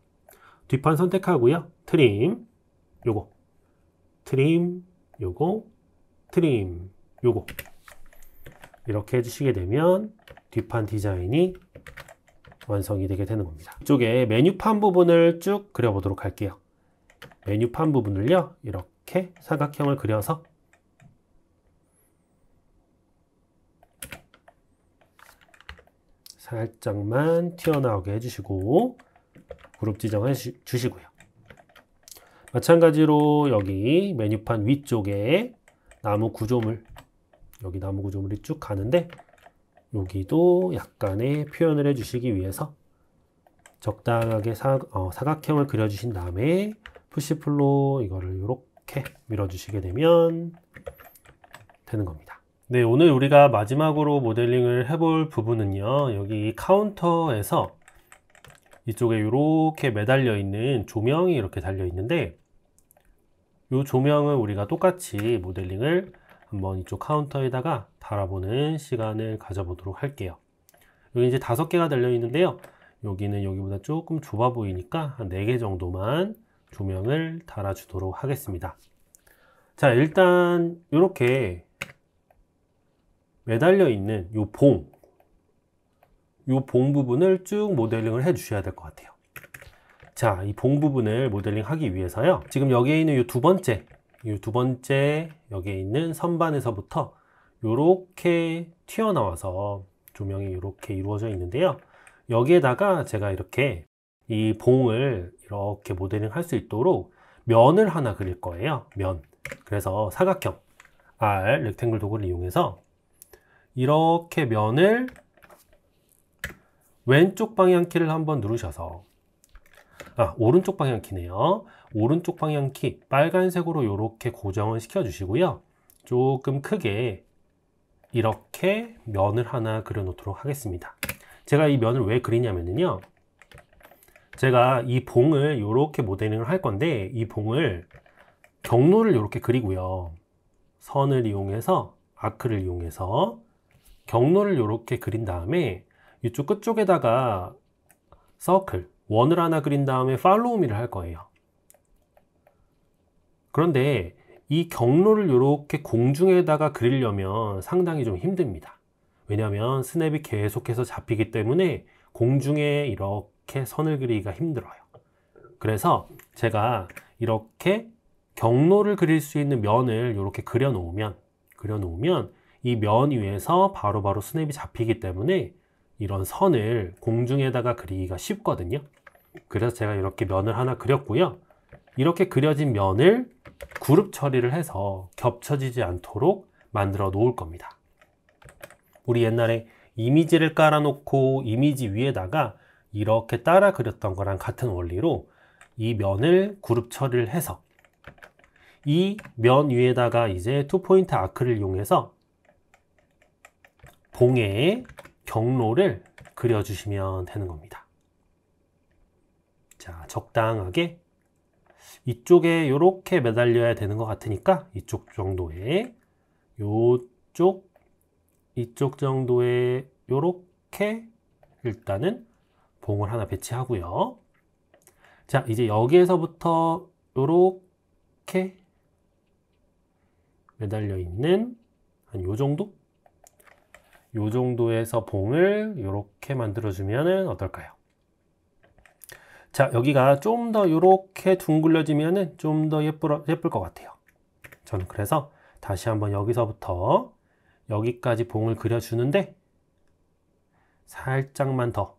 뒷판 선택하고요. 트림 요거, 트림 요거, 트림 요거, 이렇게 해주시게 되면 뒷판 디자인이 완성이 되게 되는 겁니다. 이쪽에 메뉴판 부분을 쭉 그려보도록 할게요. 메뉴판 부분을요 이렇게 사각형을 그려서 살짝만 튀어나오게 해주시고 그룹 지정해 주시고요. 마찬가지로 여기 메뉴판 위쪽에 나무 구조물, 여기 나무 구조물이 쭉 가는데 여기도 약간의 표현을 해주시기 위해서 적당하게 사각형을 그려주신 다음에 푸시풀로 이거를 이렇게 밀어주시게 되면 되는 겁니다. 네, 오늘 우리가 마지막으로 모델링을 해볼 부분은요, 여기 카운터에서 이쪽에 이렇게 매달려 있는 조명이 이렇게 달려 있는데, 이 조명은 우리가 똑같이 모델링을 한번 이쪽 카운터에다가 달아보는 시간을 가져보도록 할게요. 여기 이제 5개가 달려 있는데요, 여기는 여기보다 조금 좁아 보이니까 한 4개 정도만 조명을 달아주도록 하겠습니다. 자, 일단 이렇게 매달려 있는 요 봉 부분을 쭉 모델링을 해 주셔야 될 것 같아요. 자, 이 봉 부분을 모델링 하기 위해서요, 지금 여기에 있는 요 두 번째 여기에 있는 선반에서부터 요렇게 튀어나와서 조명이 이렇게 이루어져 있는데요, 여기에다가 제가 이렇게 이 봉을 이렇게 모델링 할 수 있도록 면을 하나 그릴 거예요. 면. 그래서 사각형 R 렉탱글 도구를 이용해서 이렇게 면을 왼쪽 방향 키를 한번 누르셔서, 오른쪽 방향 키네요. 오른쪽 방향 키 빨간색으로 이렇게 고정을 시켜 주시고요, 조금 크게 이렇게 면을 하나 그려 놓도록 하겠습니다. 제가 이 면을 왜 그리냐면요, 제가 이 봉을 이렇게 모델링을 할 건데, 이 봉을 경로를 이렇게 그리고요, 선을 이용해서 아크를 이용해서 경로를 이렇게 그린 다음에 이쪽 끝쪽에다가 서클 원을 하나 그린 다음에 팔로우 미를 할 거예요. 그런데 이 경로를 이렇게 공중에다가 그리려면 상당히 좀 힘듭니다. 왜냐하면 스냅이 계속해서 잡히기 때문에 공중에 이렇게 선을 그리기가 힘들어요. 그래서 제가 이렇게 경로를 그릴 수 있는 면을 이렇게 그려 놓으면 이 면 위에서 바로바로 스냅이 잡히기 때문에 이런 선을 공중에다가 그리기가 쉽거든요. 그래서 제가 이렇게 면을 하나 그렸고요, 이렇게 그려진 면을 그룹 처리를 해서 겹쳐지지 않도록 만들어 놓을 겁니다. 우리 옛날에 이미지를 깔아 놓고 이미지 위에다가 이렇게 따라 그렸던 거랑 같은 원리로 이 면을 그룹 처리를 해서 이 면 위에다가 이제 투포인트 아크를 이용해서 봉의 경로를 그려주시면 되는 겁니다. 자, 적당하게 이쪽에 이렇게 매달려야 되는 것 같으니까 이쪽 정도에 이쪽 정도에 이렇게 일단은 봉을 하나 배치하고요. 자, 이제 여기에서부터 이렇게 매달려 있는 한 요 정도? 요 정도에서 봉을 이렇게 만들어주면 어떨까요? 자, 여기가 좀 더 이렇게 둥글려지면 좀 더 예쁠 것 같아요. 저는 그래서 다시 한번 여기서부터 여기까지 봉을 그려주는데 살짝만 더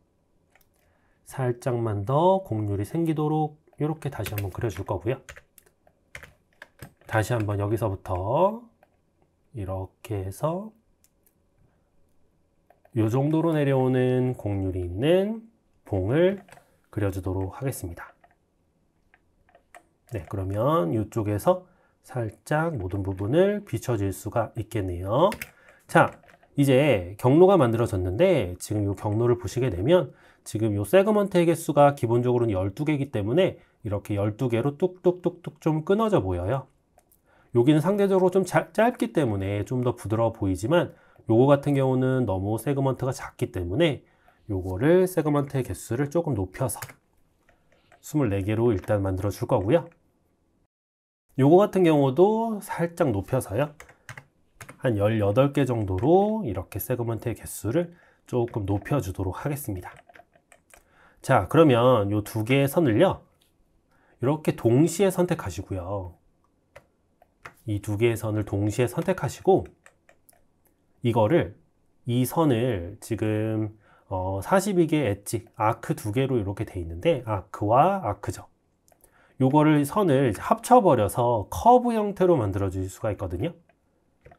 곡률이 생기도록 이렇게 다시 한번 그려줄 거고요. 다시 한번 여기서부터 이렇게 해서 이 정도로 내려오는 곡률이 있는 봉을 그려주도록 하겠습니다. 네, 그러면 이쪽에서 살짝 모든 부분을 비춰질 수가 있겠네요. 자, 이제 경로가 만들어졌는데 지금 이 경로를 보시게 되면 지금 이 세그먼트의 개수가 기본적으로는 12개이기 때문에 이렇게 12개로 뚝뚝뚝뚝 좀 끊어져 보여요. 여기는 상대적으로 좀 짧기 때문에 좀 더 부드러워 보이지만 요거 같은 경우는 너무 세그먼트가 작기 때문에 요거를 세그먼트의 개수를 조금 높여서 24개로 일단 만들어 줄 거고요. 요거 같은 경우도 살짝 높여서요. 한 18개 정도로 이렇게 세그먼트의 개수를 조금 높여 주도록 하겠습니다. 자, 그러면 요 두 개의 선을요. 이렇게 동시에 선택하시고요. 이 두 개의 선을 동시에 선택하시고 이 선을 지금 42개 엣지, 아크 두 개로 이렇게 돼 있는데 아크와 아크죠. 요거를 선을 합쳐버려서 커브 형태로 만들어 주실 수가 있거든요.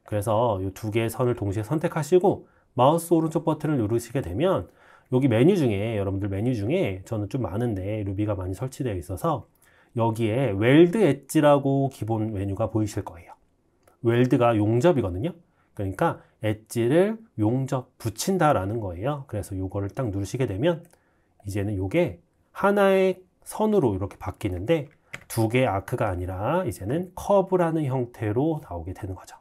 그래서 이 두 개의 선을 동시에 선택하시고 마우스 오른쪽 버튼을 누르시게 되면 여기 여러분들 메뉴 중에 저는 좀 많은데 루비가 많이 설치되어 있어서 여기에 웰드 엣지라고 기본 메뉴가 보이실 거예요. 웰드가 용접이거든요. 그러니까 엣지를 용접 붙인다라는 거예요. 그래서 이거를 딱 누르시게 되면 이제는 이게 하나의 선으로 이렇게 바뀌는데 두 개의 아크가 아니라 이제는 커브라는 형태로 나오게 되는 거죠.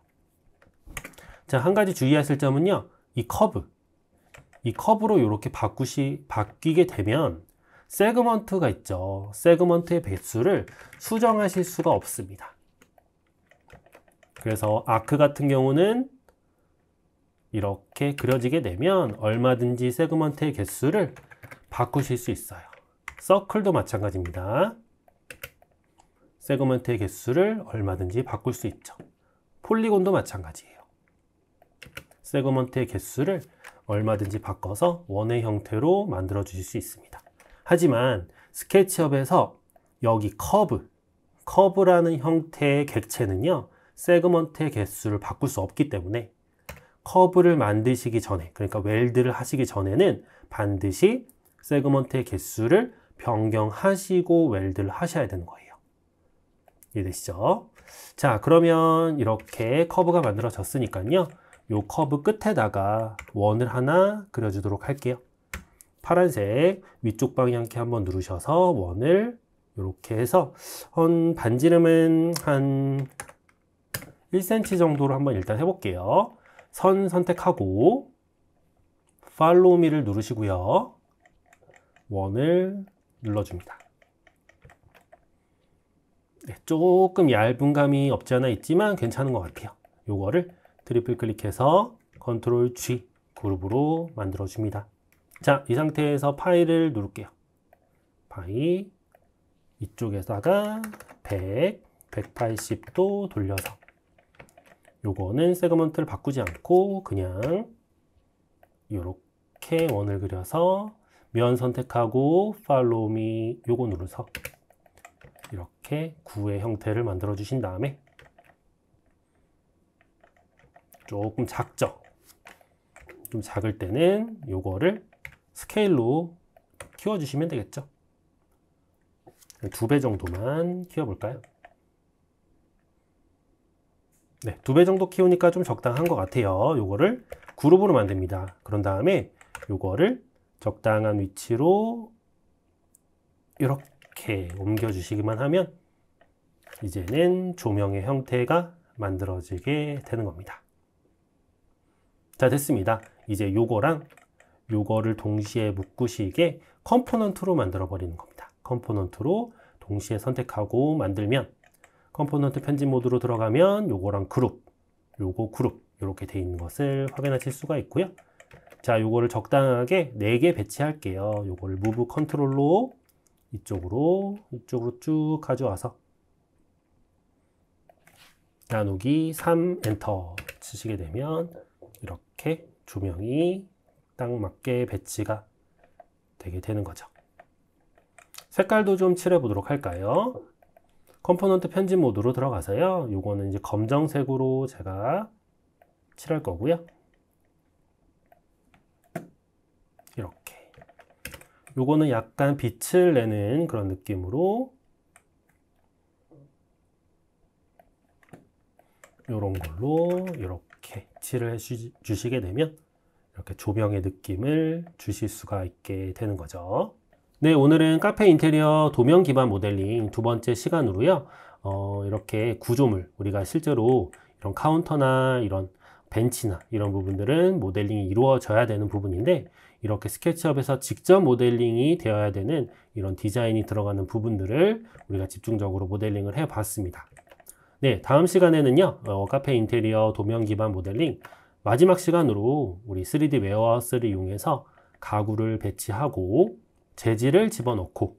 자, 한 가지 주의하실 점은요. 이 커브로 이렇게 바뀌게 되면 세그먼트가 있죠. 세그먼트의 배수를 수정하실 수가 없습니다. 그래서 아크 같은 경우는 이렇게 그려지게 되면 얼마든지 세그먼트의 개수를 바꾸실 수 있어요. 서클도 마찬가지입니다. 세그먼트의 개수를 얼마든지 바꿀 수 있죠. 폴리곤도 마찬가지예요. 세그먼트의 개수를 얼마든지 바꿔서 원의 형태로 만들어 주실 수 있습니다. 하지만 스케치업에서 여기 커브라는 형태의 객체는요, 세그먼트의 개수를 바꿀 수 없기 때문에 커브를 만드시기 전에, 그러니까 웰드를 하시기 전에는 반드시 세그먼트의 개수를 변경하시고 웰드를 하셔야 되는 거예요. 이해되시죠? 자, 그러면 이렇게 커브가 만들어졌으니까요. 요 커브 끝에다가 원을 하나 그려주도록 할게요. 파란색 위쪽 방향키 한번 누르셔서 원을 이렇게 해서 반지름은 한 1cm 정도로 한번 일단 해볼게요. 선 선택하고 Follow me를 누르시고요. 원을 눌러줍니다. 네, 조금 얇은 감이 없지 않아 있지만 괜찮은 것 같아요. 요거를 트리플 클릭해서 컨트롤 G 그룹으로 만들어 줍니다. 자, 이 상태에서 파일을 누를게요. 파일 이쪽에다가 180도 돌려서 요거는 세그먼트를 바꾸지 않고 그냥 이렇게 원을 그려서 면 선택하고 Follow me 요거 누르서 이렇게 구의 형태를 만들어 주신 다음에 조금 작죠? 좀 작을 때는 요거를 스케일로 키워주시면 되겠죠? 2배 정도만 키워볼까요? 네, 2배 정도 키우니까 좀 적당한 것 같아요. 요거를 그룹으로 만듭니다. 그런 다음에 요거를 적당한 위치로 이렇게 옮겨주시기만 하면 이제는 조명의 형태가 만들어지게 되는 겁니다. 자, 됐습니다. 이제 요거랑 요거를 동시에 묶으시게 컴포넌트로 만들어 버리는 겁니다. 컴포넌트로 동시에 선택하고 만들면 컴포넌트 편집 모드로 들어가면 요거랑 그룹, 요거 그룹 이렇게 돼 있는 것을 확인하실 수가 있고요. 자, 요거를 적당하게 4개 배치할게요. 요거를 무브 컨트롤로 이쪽으로 쭉 가져와서 나누기 3 엔터 치시게 되면 이렇게 조명이 딱 맞게 배치가 되게 되는 거죠. 색깔도 좀 칠해 보도록 할까요? 컴포넌트 편집 모드로 들어가서요. 요거는 이제 검정색으로 제가 칠할 거고요. 이렇게. 요거는 약간 빛을 내는 그런 느낌으로 요런 걸로 이렇게 칠을 해 주시게 되면 이렇게 조명의 느낌을 주실 수가 있게 되는 거죠. 네, 오늘은 카페 인테리어 도면 기반 모델링 두 번째 시간으로요. 이렇게 구조물, 우리가 실제로 이런 카운터나 이런 벤치나 이런 부분들은 모델링이 이루어져야 되는 부분인데, 이렇게 스케치업에서 직접 모델링이 되어야 되는 이런 디자인이 들어가는 부분들을 우리가 집중적으로 모델링을 해 봤습니다. 네, 다음 시간에는요, 카페 인테리어 도면 기반 모델링 마지막 시간으로 우리 3D 웨어하우스를 이용해서 가구를 배치하고 재질을 집어넣고,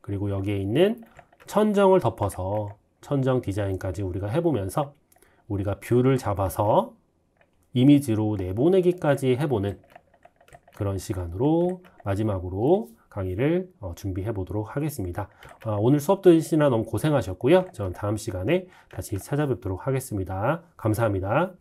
그리고 여기에 있는 천정을 덮어서 천정 디자인까지 우리가 해보면서 우리가 뷰를 잡아서 이미지로 내보내기까지 해보는 그런 시간으로 마지막으로 강의를 준비해 보도록 하겠습니다. 오늘 수업 들으시느라 너무 고생하셨고요. 저는 다음 시간에 다시 찾아뵙도록 하겠습니다. 감사합니다.